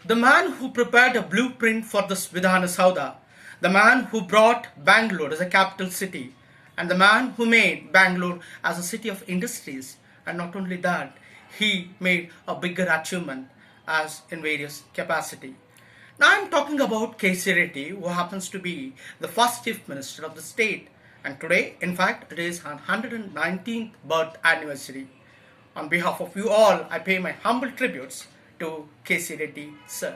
the man who prepared a blueprint for the Vidhana Saudha, the man who brought Bangalore as a capital city, and the man who made Bangalore as a city of industries. And not only that, he made a bigger achievement as in various capacity. Now I'm talking about k.c.Reddy, who happens to be the first chief minister of the state. And today, in fact, it is her 119th birth anniversary. On behalf of you all, I pay my humble tributes to k.c.Reddy sir.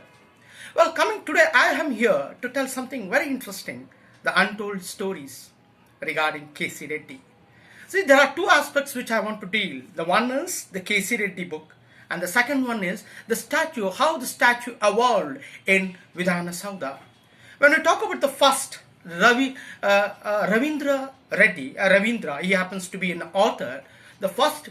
Well, coming today, I am here to tell something very interesting, the untold stories regarding k.c.Reddy. See, there are two aspects which I want to deal. The one is the k.c.Reddy book, and the second one is the statue, how the statue evolved in Vidhana Saudha. When we talk about the first, Ravindra Reddy, Ravindra, he happens to be an author. The first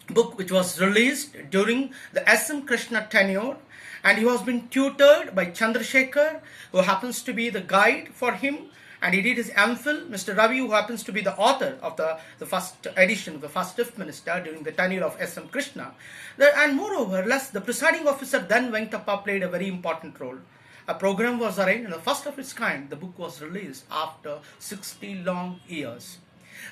book which was released during the S.M. Krishna tenure, and he was being tutored by Chandrasekhar, who happens to be the guide for him, and he did his MPhil. Mr. Ravi, who happens to be the author of the first edition of the first chief minister during the tenure of S.M. Krishna. And moreover, the presiding officer then Venkatappa played a very important role. A program was arranged, and the first of its kind, the book was released after 60 long years.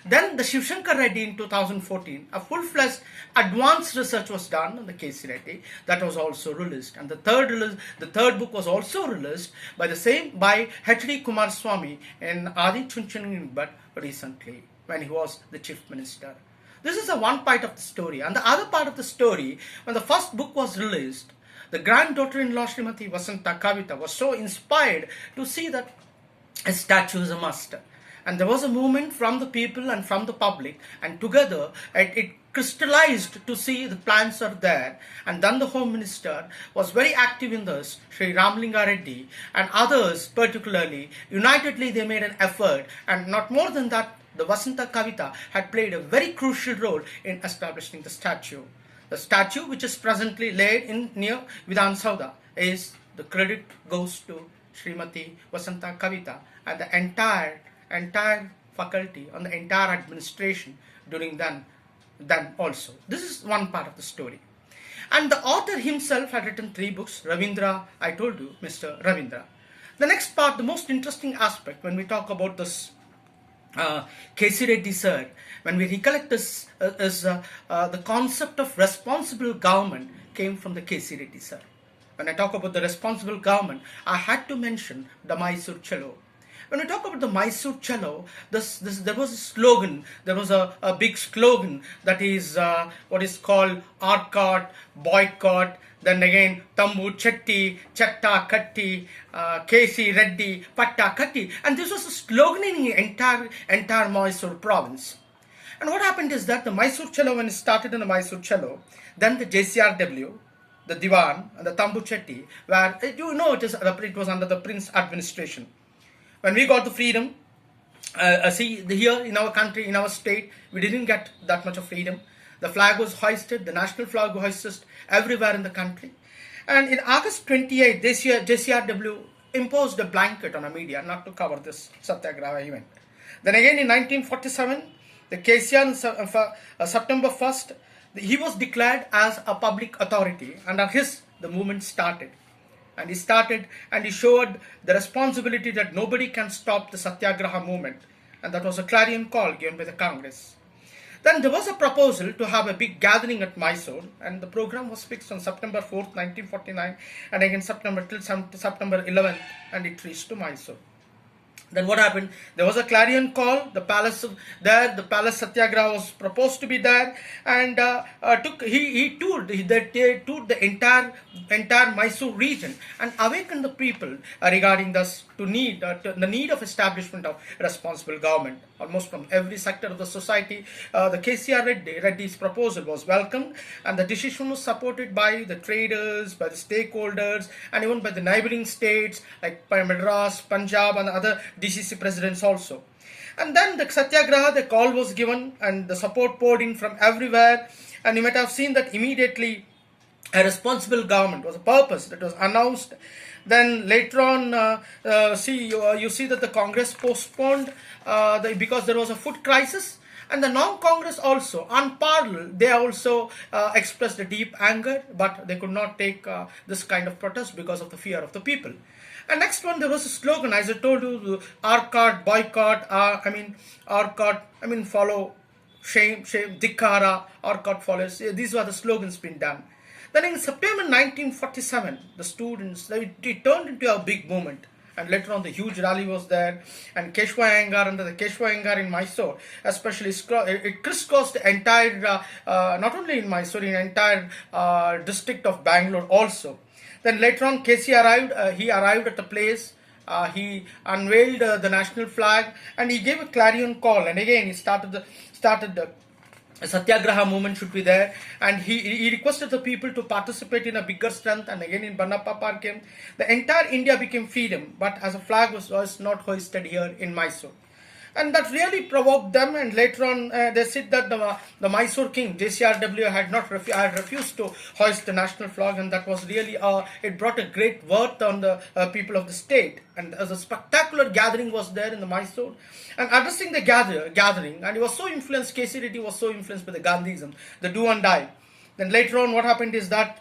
Then the Shiv Shankar Reddy in 2014, a full-fledged advanced research was done on the k.c.Reddy, that was also released. And the third book was also released by H.D. Kumaraswamy in Adi Chunchaning, but recently, when he was the chief minister. This is the one part of the story. And the other part of the story, when the first book was released, the granddaughter-in-law Srimati Vasanta Kavita was so inspired to see that a statue is a must. And there was a movement from the people and from the public, and together it crystallized to see the plans are there. And then the Home Minister was very active in this, Shri Ramalinga Reddy, and others particularly, unitedly they made an effort. And not more than that, the Vasanta Kavita had played a very crucial role in establishing the statue. The statue, which is presently laid in near Vidhana Saudha, the credit goes to Srimati Vasanta Kavita and the entire faculty and the entire administration during then also. This is one part of the story. And the author himself had written 3 books. Ravindra, I told you, Mr. Ravindra. The next part, the most interesting aspect when we talk about this k.c.Reddy sir, when we recollect this, is the concept of responsible government came from the k.c.Reddy sir. When I talk about the responsible government, I had to mention the Mysure challo. When we talk about the Mysure challo, there was a slogan, there was a big slogan that is what is called Arcot, Boycott, then again Tambu Chetti, Chatta Katti, k.c.Reddy, Patta Katti, and this was a slogan in the entire Mysore province. And what happened is that the Mysure challo, when it started in the Mysure challo, then the JCRW, the Diwan, and the Tambu Chetti, where it was under the Prince administration. When we got the freedom, here in our country, in our state, we didn't get that much of freedom. The flag was hoisted, the national flag was hoisted everywhere in the country. And in August 28, this year, JCRW imposed a blanket on the media not to cover this Satyagraha event. Then again in 1947, the KCR on September 1st, he was declared as a public authority. Under the movement started. And he showed the responsibility that nobody can stop the Satyagraha movement. And that was a clarion call given by the Congress. Then there was a proposal to have a big gathering at Mysore, and the program was fixed on September 4th, 1949, and again September 11th, and it reached to Mysore. Then what happened? There was a clarion call. The palace Satyagraha was proposed to be there, and he toured the entire Mysore region and awakened the people regarding the need of establishment of responsible government. Almost from every sector of the society, the k.c.Reddy's proposal was welcomed, and the decision was supported by the traders, by the stakeholders, and even by the neighboring states like Madras, Punjab, and other DCC presidents also. And then the Satyagraha, the call was given, and the support poured in from everywhere, and you might have seen that immediately a responsible government was a purpose that was announced. Then later on, you see that the Congress postponed because there was a food crisis, And the non-Congress also, unparalleled, they also expressed a deep anger, but they could not take this kind of protest because of the fear of the people. And next one, there was a slogan, as I told you, arcot, boycott, arcot, follow, shame, dikara, arcot follows. These were the slogans being done. Then in September 1947, the students, it turned into a big movement. And later on, the huge rally was there, and Keshwa Iyengar, under the Keshwa Iyengar in Mysore, especially it crisscrossed the entire, not only in Mysore, in entire district of Bangalore also. Then later on, K.C. arrived. He arrived at the place. He unveiled the national flag, and he gave a clarion call. And again, he started the Satyagraha movement should be there, and he requested the people to participate in a bigger strength. And again, in Bannappa Park came, the entire India became freedom, but as a flag was not hoisted here in Mysore. And that really provoked them, and later on they said that the Mysore king, k.c.reddy, had refused to hoist the national flag, and that was really, it brought a great worth on the people of the state. And as a spectacular gathering was there in the Mysore, and addressing the gathering, and he was so influenced, K.c.reddy was so influenced by the Gandhism, the do and die. Then later on, what happened is that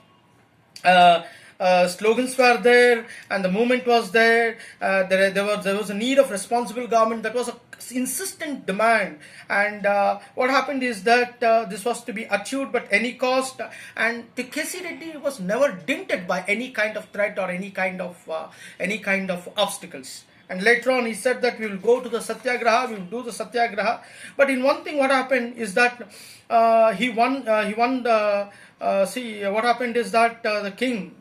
slogans were there, and the movement was there. There was a need of responsible government. That was a insistent demand, and what happened is that this was to be achieved at any cost, and the k.c.reddy was never dented by any kind of threat or any kind of obstacles. And later on, he said that we will go to the satyagraha, we will do the satyagraha. But in one thing, what happened is that he won the. What happened is that the king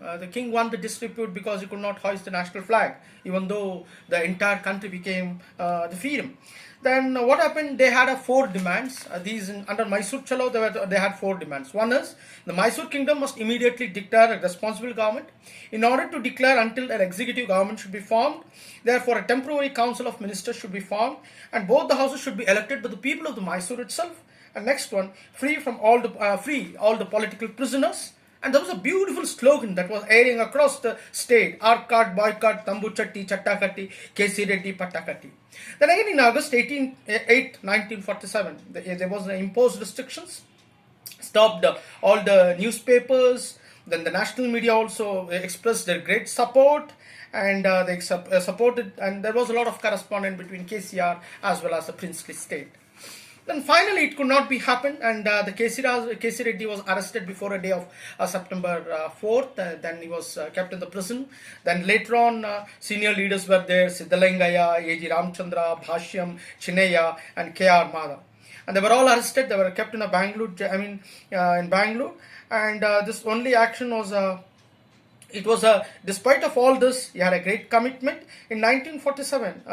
won the dispute because he could not hoist the national flag, even though the entire country became the freedom. Then what happened? They had 4 demands. Under Mysore challo, they had 4 demands. One is the Mysore kingdom must immediately declare a responsible government. In order to declare, until an executive government should be formed, therefore a temporary council of ministers should be formed, and both the houses should be elected by the people of the Mysore itself. And next one, free all the political prisoners. And there was a beautiful slogan that was airing across the state: arcot, boycott, tambu chatti, chattakatti, k.c.reddy, pattakatti. Then again in August 1947, there was imposed restrictions, stopped all the newspapers. Then the national media also expressed their great support, and they supported, and there was a lot of correspondence between KCR as well as the princely state. Then finally it could not be happened, and the k.c.reddy was arrested before a day of September 4th. Then he was kept in the prison. Then later on, senior leaders were there: Siddhalingaya, A.G. Ramchandra, Bhashyam, Chinnaya, and K.R. Madhav. And they were all arrested. They were kept in in Bangalore. And this only action was despite of all this, he had a great commitment. In 1947,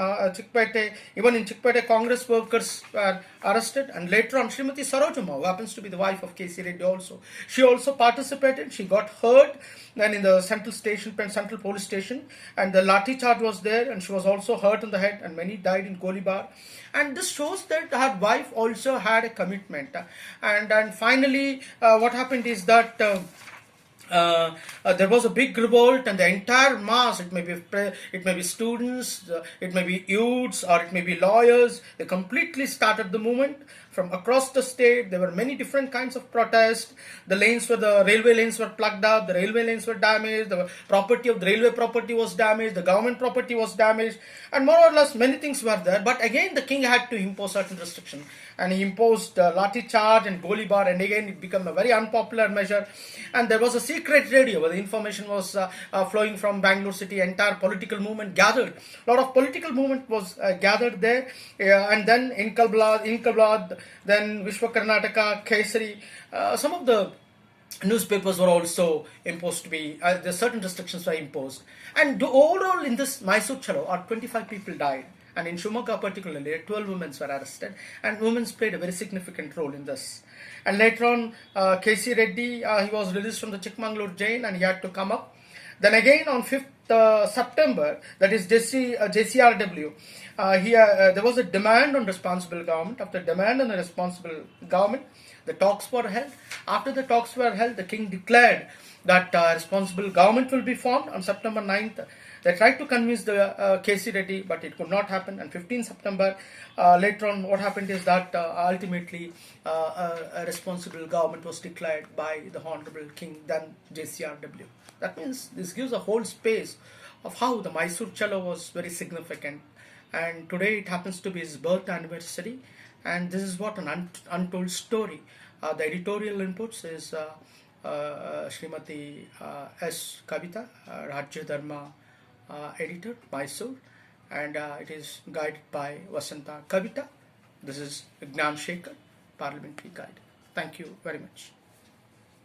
even in Chickpete, Congress workers were arrested, and later on, Srimati Sarojama, who happens to be the wife of K.c.reddy also, she also participated. She got hurt then in the central police station, and the lathi charge was there, and she was also hurt in the head, and many died in Golibar. And this shows that her wife also had a commitment. And finally, what happened is that there was a big revolt, and the entire mass, it may be students, it may be youths, or it may be lawyers, they completely started the movement from across the state. There were many different kinds of protests. The railway lanes were plugged up, the railway lanes were damaged, the property of the railway property was damaged, the government property was damaged, and more or less many things were there. But again, the king had to impose certain restrictions, and he imposed lathi charge and Golibar, and again it became a very unpopular measure. And there was a secret radio where the information was flowing from Bangalore city. Entire political movement gathered. A lot of political movement was gathered there, and then Inkalblad, then Vishwa Karnataka, Kesari. Some of the newspapers were also imposed to be, certain restrictions were imposed. And overall in this Mysore challo, 25 people died. And in Shumaka particularly, 12 women were arrested, and women played a very significant role in this. And later on, k.c.reddy, he was released from the Chikmagalur jail, and he had to come up. Then again on 5th September, that is k.c.reddy, there was a demand on responsible government. After demand on a responsible government, the talks were held. After the talks were held, the king declared that responsible government will be formed on September 9th. They tried to convince the k.c. Reddy, but it could not happen. And 15th September, later on, what happened is that ultimately a responsible government was declared by the Honorable King, then JCRW. That means this gives a whole space of how the Mysore challo was very significant. And today it happens to be his birth anniversary. And this is what an untold story. The editorial inputs is Srimati S. Kavita, Rajya Dharma editor, Mysore, and it is guided by Vasanta Kavita. This is Gnan Shekhar, Parliamentary Guide. Thank you very much.